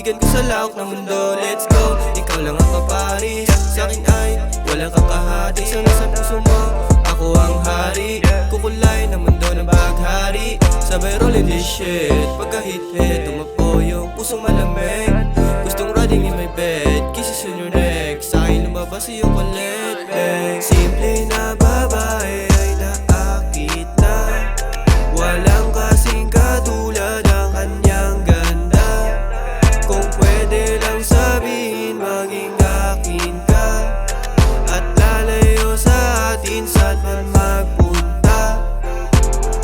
Kaibigan ko sa lawak ng mundo, let's go. Ikaw lang ang papari, sa'kin ay walang kakahati. Sana sa puso mo, ako ang hari. Kukulay ng mundo ng baghari. Sabay rollin this shit, pagka-hit-hit tumapo yung pusong malamig. Gustong riding in my bed, kisses on your neck. Sa'kin lumabas yung kulit, babe. Simple na babae ay naakit na. Walang kasing katulad ang kanyang ganda. Kung pwede lang sabihin maging akin ka, at lalayo sa atin saan man magpunta.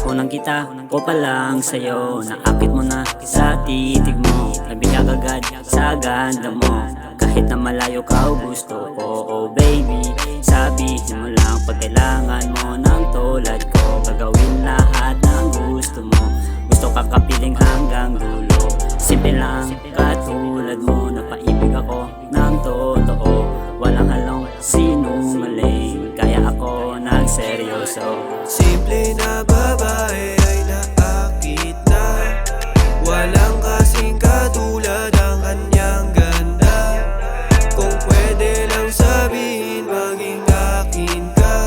Unang kita ko pa lang sa'yo, naakit mo na sa titig mo. Nabigag agad sa ganda mo, kahit na malayo ka o gusto ko. Oh baby, sabihin mo lang pag kailangan mo ng tulad ko. Gagawin lahat ng gusto mo, gusto ka kapiling hanggang dulo. Simple lang katulad mo, napaibig ako ng totoo. Walang halong sinungaling, kaya ako nagseryoso. Simple na babae ay naakit na. Walang kasing katulad ang kanyang ganda. Kung pwede lang sabihin maging akin ka,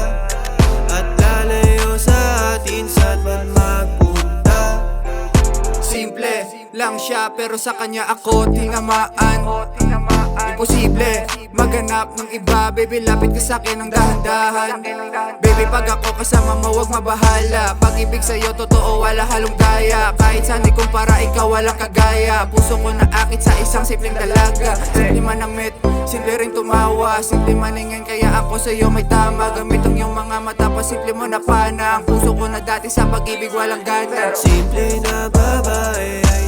at lalayo sa atin saan man magpunta. Simple lang siya pero sa kanya ako tinamaan. Imposible maghanap ng iba, baby lapit ka sa'kin ng dahan-dahan. Baby pag ako kasama mo wag mabahala. Pag-ibig sa'yo totoo wala halong daya. Kahit saan ikumpara ikaw walang kagaya. Puso ko naakit sa isang simpleng dalaga. Simple manamit, simple rin tumawa. Simple maningin kaya ako sa'yo may tama. Gamit ang iyong mga mata pa simple mo na pana. Ang puso ko na dati sa pag-ibig walang gana. Simple na babae ay